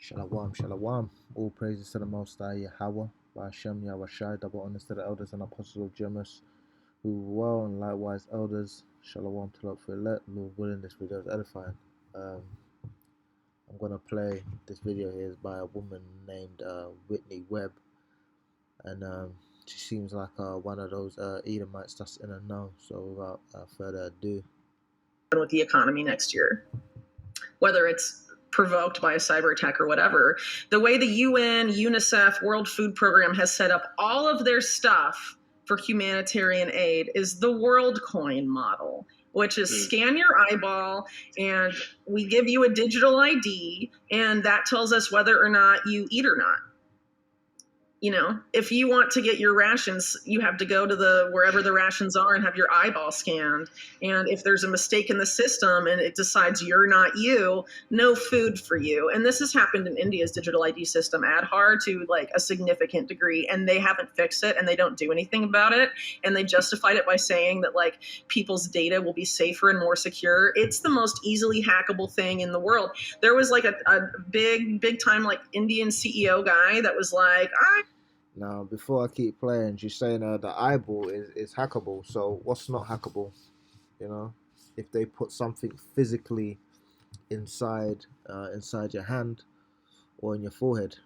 Shalom, shalom. All praises to the Most High Yahweh, by Hashem Yahushai, double honors to the elders and apostles of Jemus, who well and likewise elders. Shalom to Lot for let Lord willing, this video is edifying. I'm gonna play this video here is by a woman named Whitney Webb, and she seems like one of those Edomites that's in a know. So without further ado, with the economy next year, whether it's provoked by a cyber attack or whatever. The way the UN, UNICEF, World Food Program has set up all of their stuff for humanitarian aid is the WorldCoin model, which is scan your eyeball and we give you a digital ID and that tells us whether or not you eat or not. You know, if you want to get your rations, you have to go to wherever the rations are and have your eyeball scanned. And if there's a mistake in the system and it decides you're not you, no food for you. And this has happened in India's digital ID system, Aadhaar, to like a significant degree, and they haven't fixed it and they don't do anything about it. And they justified it by saying that like people's data will be safer and more secure. It's the most easily hackable thing in the world. There was like a big time like Indian CEO guy that was like, now, before I keep playing, she's saying the eyeball is hackable. So what's not hackable? You know, if they put something physically inside your hand or in your forehead.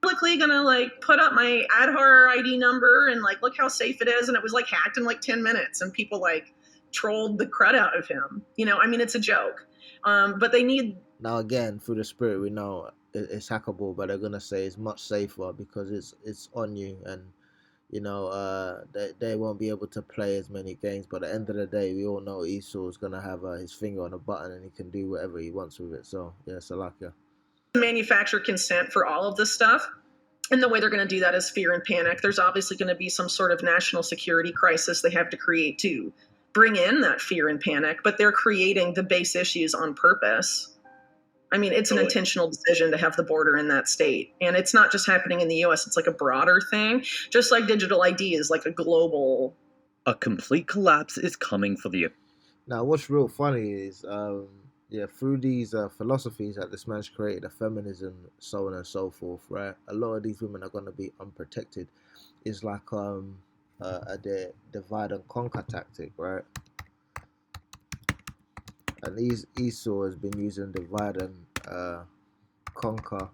Publicly gonna like put up my Aadhaar ID number and like look how safe it is, and it was like hacked in like 10 minutes, and people like trolled the crud out of him. You know, I mean, it's a joke. But they need now again through the spirit we know it's hackable, but they're gonna say it's much safer because it's on you, and you know they won't be able to play as many games. But at the end of the day, we all know Esau's gonna have his finger on a button and he can do whatever he wants with it. So yeah, Salakia. Manufacture consent for all of this stuff. And the way they're going to do that is fear and panic. There's obviously going to be some sort of national security crisis they have to create to bring in that fear and panic, but they're creating the base issues on purpose. I mean, it's an intentional decision to have the border in that state. And it's not just happening in the US, it's like a broader thing. Just like digital ID is like a global. A complete collapse is coming for the. Now, what's real funny is, through these philosophies that this man's created, a feminism, so on and so forth, right? A lot of these women are going to be unprotected. It's like a divide and conquer tactic, right? And Esau has been using divide and conquer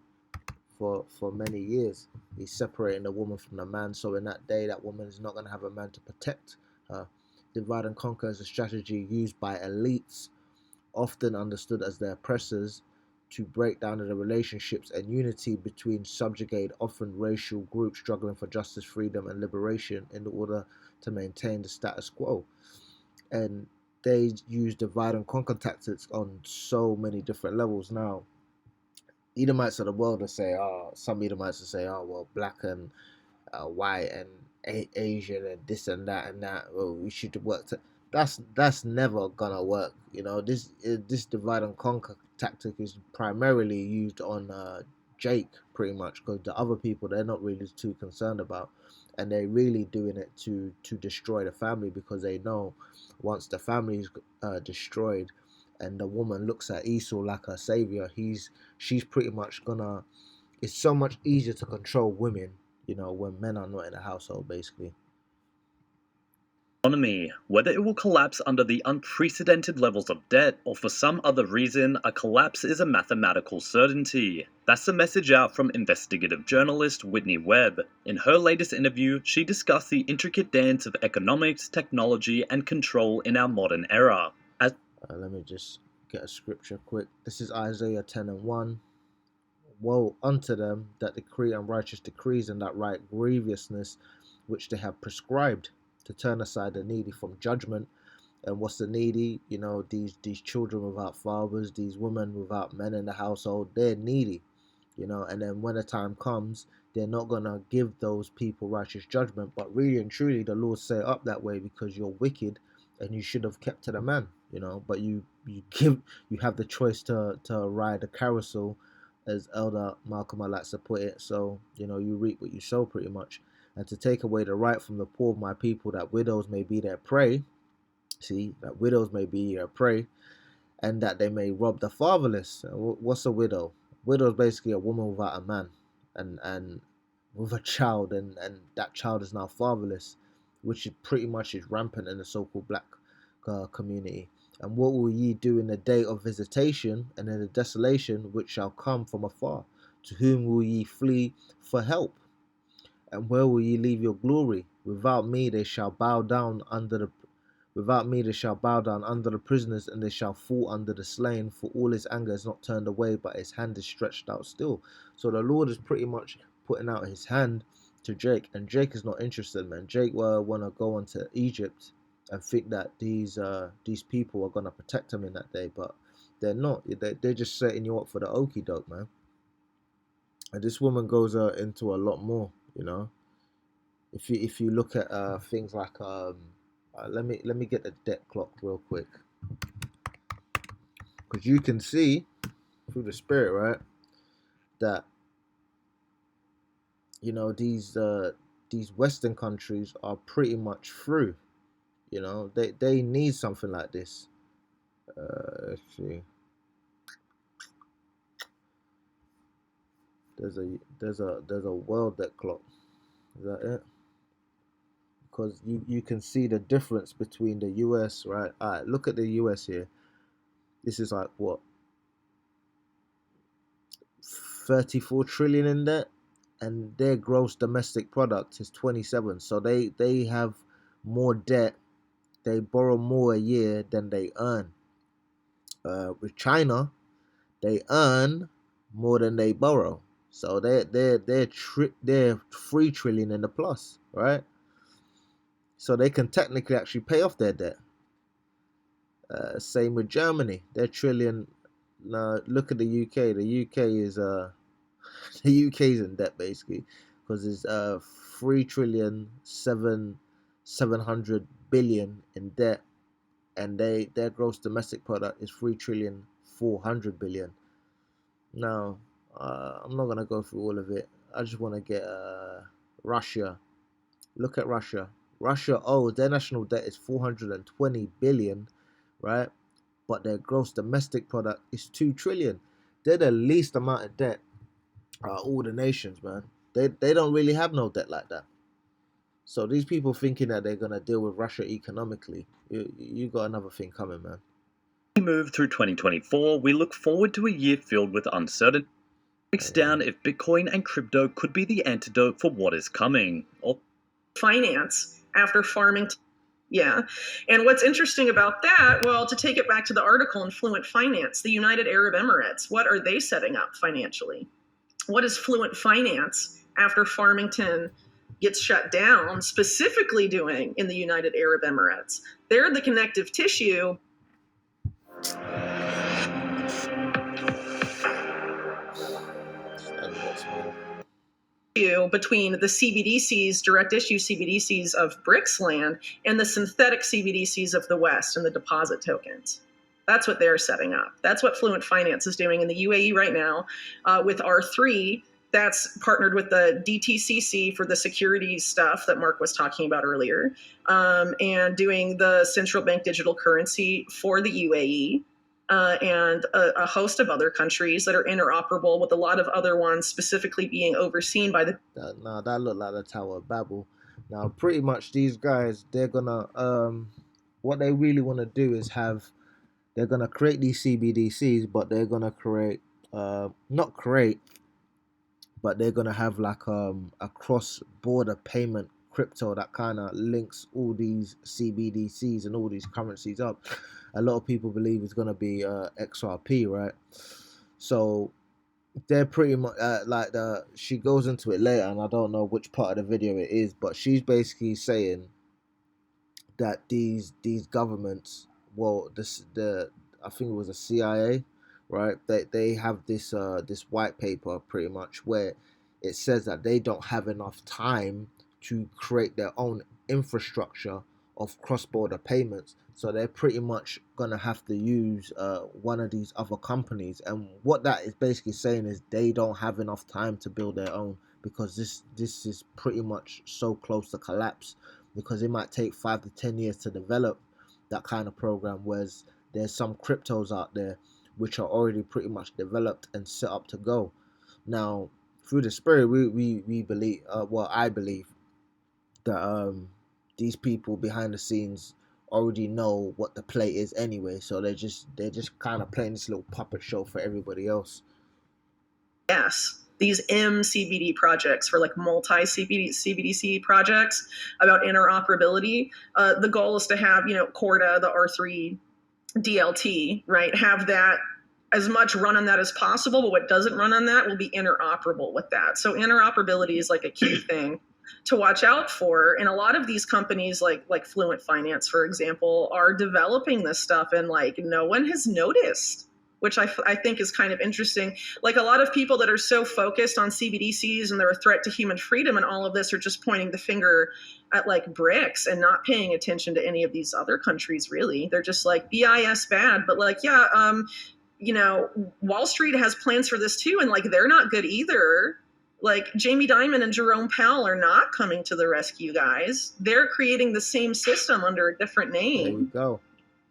for many years. He's separating the woman from the man, so in that day, that woman is not going to have a man to protect her. Divide and conquer is a strategy used by elites, often understood as their oppressors, to break down the relationships and unity between subjugated, often racial groups struggling for justice, freedom, and liberation in order to maintain the status quo. And they use divide and conquer tactics on so many different levels. Now, Edomites of the world will say, some Edomites will say, well, black and white and Asian and this and that and that. Well, we should work. That's never gonna work. You know, this divide and conquer tactic is primarily used on Jake, pretty much, because the other people they're not really too concerned about, and they're really doing it to destroy the family, because they know once the family is destroyed and the woman looks at Esau like her savior, she's pretty much gonna. It's so much easier to control women, you know, when men are not in the household, basically. Economy, whether it will collapse under the unprecedented levels of debt or for some other reason, a collapse is a mathematical certainty. That's the message out from investigative journalist Whitney Webb. In her latest interview, she discussed the intricate dance of economics, technology, and control in our modern era. Let me just get a scripture quick. This is Isaiah 10 and 1. Woe unto them that decree unrighteous decrees and that write grievousness which they have prescribed, to turn aside the needy from judgment. And what's the needy? You know, these children without fathers, these women without men in the household, they're needy. You know, and then when the time comes, they're not gonna give those people righteous judgment, but really and truly the Lord set it up that way because you're wicked and you should have kept to the man, you know, but you have the choice to ride the carousel, as Elder Malcolm likes to put it. So, you know, you reap what you sow, pretty much. And to take away the right from the poor of my people, that widows may be their prey. See, that widows may be their prey, and that they may rob the fatherless. What's a widow? widow is basically a woman without a man, and with a child, and that child is now fatherless, which is pretty much is rampant in the so-called black community. And what will ye do in the day of visitation and in the desolation which shall come from afar? To whom will ye flee for help? And where will ye leave your glory? Without me they shall bow down under the prisoners, and they shall fall under the slain, for all his anger is not turned away, but his hand is stretched out still. So the Lord is pretty much putting out his hand to Jake, and Jake is not interested, man. Jake want to go on to Egypt and think that these people are going to protect him in that day, but they're not. They're just setting you up for the okie doke, man. And this woman goes into a lot more, you know. If you look at things like let me get the debt clock real quick, because you can see through the spirit, right, that you know these Western countries are pretty much through. You know, they need something like this. Let's see. There's a world debt clock. Is that it? Because you can see the difference between the US, right? All right, look at the US here. This is like what, 34 trillion in debt, and their gross domestic product is 27. So they have more debt. They borrow more a year than they earn. With China, they earn more than they borrow. So they're 3 trillion in the plus, right? So they can technically actually pay off their debt. Same with Germany. They're trillion. Now look at the UK. The UK is the UK is in debt basically, because it's 3,700 billion in debt, and their gross domestic product is 3,400 billion. Now I'm not gonna go through all of it. I just want to get Russia. Look at Russia. Russia, their national debt is 420 billion, right? But their gross domestic product is 2 trillion. They're the least amount of debt all the nations, man. They don't really have no debt like that. So these people thinking that they're gonna deal with Russia economically, you got another thing coming, man. We move through 2024, we look forward to a year filled with uncertainty. Breaks down if Bitcoin and crypto could be the antidote for what is coming. Or finance after farming. Yeah. And what's interesting about that, well, to take it back to the article in Fluent Finance, the United Arab Emirates, what are they setting up financially? What is Fluent Finance after Farmington gets shut down specifically doing in the United Arab Emirates? They're the connective tissue between the CBDCs, direct issue CBDCs of BRICS land, and the synthetic CBDCs of the West and the deposit tokens. That's what they're setting up. That's what Fluent Finance is doing in the UAE right now with R3. That's partnered with the DTCC for the securities stuff that Mark was talking about earlier, and doing the central bank digital currency for the UAE. And a host of other countries that are interoperable with a lot of other ones specifically being overseen by the... That looked like the Tower of Babel. Now, pretty much these guys, they're gonna... what they really want to do is they're gonna create these CBDCs, but they're gonna create... not create, but they're gonna have like a cross-border payment crypto that kind of links all these CBDCs and all these currencies up. A lot of people believe it's going to be XRP, right? So they're pretty much she goes into it later, and I don't know which part of the video it is, but she's basically saying that these governments, well, I think it was the CIA, right? They have this white paper pretty much where it says that they don't have enough time to create their own infrastructure of cross-border payments, so they're pretty much gonna have to use one of these other companies. And what that is basically saying is they don't have enough time to build their own, because this is pretty much so close to collapse, because it might take 5 to 10 years to develop that kind of program, whereas there's some cryptos out there which are already pretty much developed and set up to go. Now, through the spirit, we believe, well, I believe that these people behind the scenes already know what the play is anyway, so they're just kind of playing this little puppet show for everybody else. Yes, these MCBD projects for like multi-CBDC projects about interoperability. The goal is to have, Corda, the R3 DLT, right? Have that as much run on that as possible, but what doesn't run on that will be interoperable with that. So interoperability is like a key thing to watch out for. And a lot of these companies like Fluent Finance, for example, are developing this stuff and like no one has noticed, which I think is kind of interesting. Like a lot of people that are so focused on CBDCs and they're a threat to human freedom and all of this are just pointing the finger at like BRICS and not paying attention to any of these other countries, really. They're just like, BIS bad, but like, yeah, Wall Street has plans for this too, and like they're not good either. Like Jamie Dimon and Jerome Powell are not coming to the rescue, guys. They're creating the same system under a different name. There you go.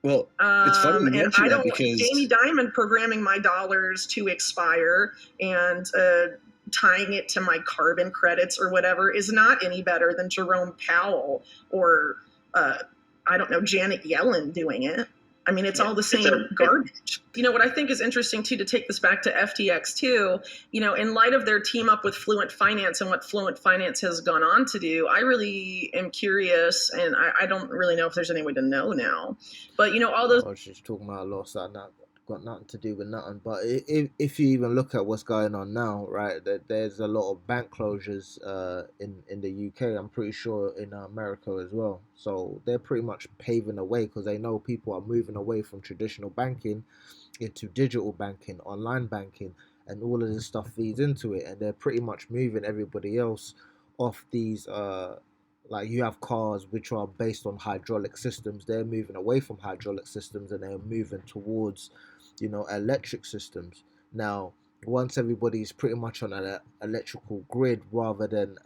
Well, it's funny you And mention I that don't want because Jamie Dimon programming my dollars to expire and tying it to my carbon credits or whatever is not any better than Jerome Powell or I don't know, Janet Yellen doing it. I mean, it's all the same garbage. What I think is interesting, too, to take this back to FTX, too, in light of their team up with Fluent Finance and what Fluent Finance has gone on to do, I really am curious, and I don't really know if there's any way to know now. But, all those... I was just talking about a lot, so that got nothing to do with nothing. But if you even look at what's going on now, right, there's a lot of bank closures in the UK. I'm pretty sure in America as well. So they're pretty much paving the way because they know people are moving away from traditional banking into digital banking, online banking, and all of this stuff feeds into it. And they're pretty much moving everybody else off these like you have cars which are based on hydraulic systems. They're moving away from hydraulic systems and they're moving towards electric systems. Now, once everybody's pretty much on an electrical grid rather than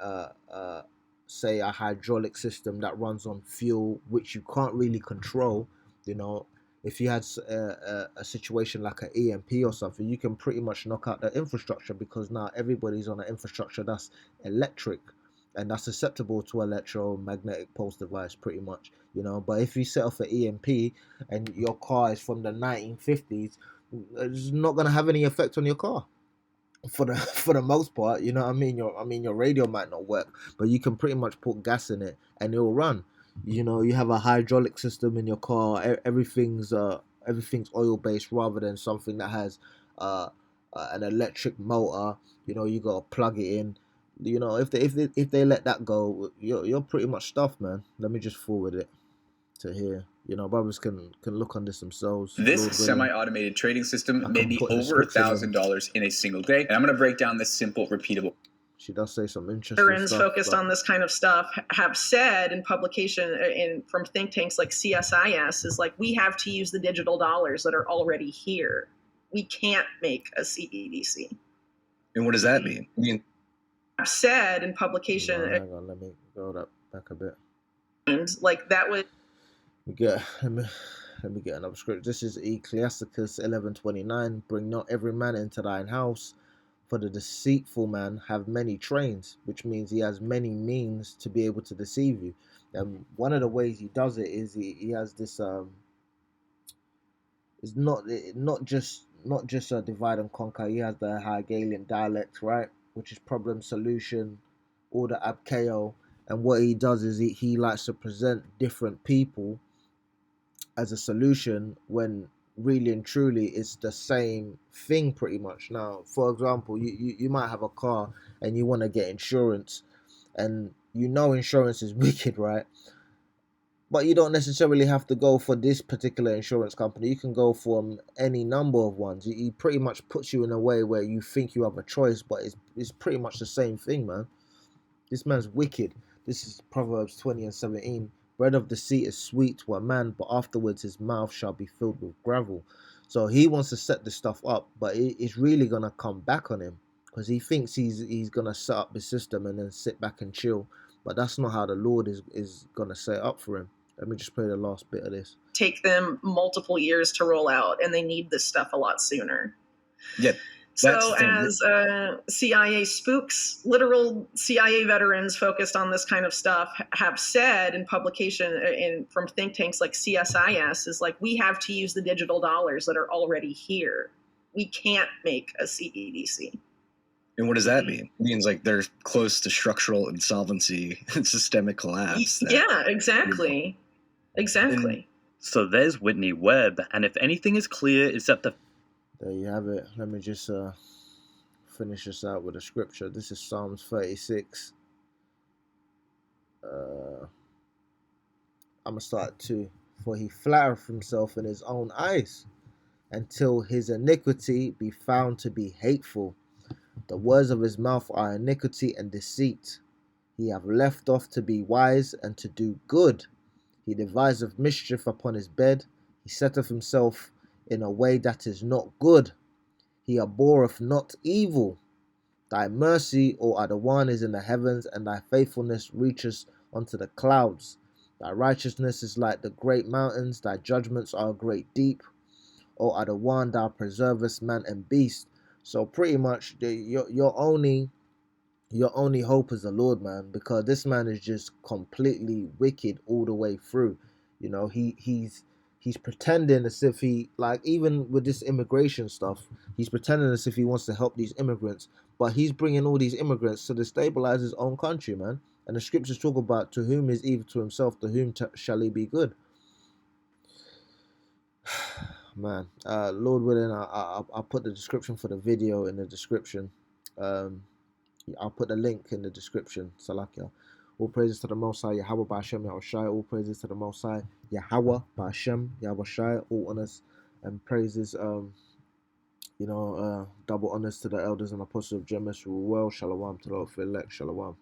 say a hydraulic system that runs on fuel which you can't really control, if you had a situation like an EMP or something, you can pretty much knock out the infrastructure because now everybody's on an infrastructure that's electric and that's susceptible to electromagnetic pulse device pretty much, but if you set off an EMP and your car is from the 1950s, it's not going to have any effect on your car for the most part. Your radio might not work, but you can pretty much put gas in it and it will run. You have a hydraulic system in your car. Everything's oil based rather than something that has an electric motor. You got to plug it in. If they let that go, you're pretty much stuffed, man. Let me just forward it to here. Brothers can look on this themselves. This semi-automated trading system made me over $1,000 in a single day, and I'm going to break down this simple, repeatable. She does say some interesting veterans stuff. Focused on this kind of stuff have said in publication from think tanks like CSIS is like, we have to use the digital dollars that are already here. We can't make a CBDC. And what does that mean? Said in publication. Hang on, let me go back a bit. And like that would. Let me get another script. This is Ecclesiasticus 11:29. Bring not every man into thine house, for the deceitful man have many trains, which means he has many means to be able to deceive you. And one of the ways he does it is he has this it's not just a divide and conquer. He has the Hegelian dialect, right? Which is problem, solution, order, abkeo. And what he does is he likes to present different people as a solution when really and truly it's the same thing pretty much. Now, for example, you might have a car and you want to get insurance and insurance is wicked, right? But you don't necessarily have to go for this particular insurance company. You can go for any number of ones. He pretty much puts you in a way where you think you have a choice, but it's pretty much the same thing, man. This man's wicked. This is Proverbs 20:17. Bread of deceit is sweet to a man, but afterwards his mouth shall be filled with gravel. So he wants to set this stuff up, but it's really going to come back on him because he thinks he's going to set up the system and then sit back and chill. But that's not how the Lord is going to set it up for him. Let me just play the last bit of this. Take them multiple years to roll out, and they need this stuff a lot sooner. Yeah. That's So the thing. as CIA spooks, literal CIA veterans focused on this kind of stuff have said in publication from think tanks like CSIS, is like, we have to use the digital dollars that are already here. We can't make a CBDC. And what does that mean? It means like they're close to structural insolvency and systemic collapse. Yeah, exactly. Exactly. So there's Whitney Webb, and if anything is clear, it's that the There you have it. Let me just finish this out with a scripture. This is Psalms 36. I'm going to start at 2. For he flattereth himself in his own eyes, until his iniquity be found to be hateful. The words of his mouth are iniquity and deceit. He hath left off to be wise and to do good. He deviseth mischief upon his bed. He setteth himself in a way that is not good. He abhorreth not evil. Thy mercy, O Adawan, is in the heavens, and thy faithfulness reaches unto the clouds. Thy righteousness is like the great mountains, thy judgments are great deep. O Adawan, thou preservest man and beast. So pretty much your only hope is the Lord, man, because this man is just completely wicked all the way through. You know, he's pretending as if he, like, even with this immigration stuff, he's pretending as if he wants to help these immigrants, but he's bringing all these immigrants to destabilize his own country, man. And the scriptures talk about, to whom is evil to himself, to whom shall he be good. Man, Lord willing, I'll put the description for the video in the description. I'll put the link in the description. Salakia. All praises to the Most High, Yahweh Ba'ashem Yahushai. All praises to the Most High, Yahweh Ba'ashem Yahushai. All honors and praises, double honors to the elders and apostles of Jemes. Well, shalom to the elect. Shalom.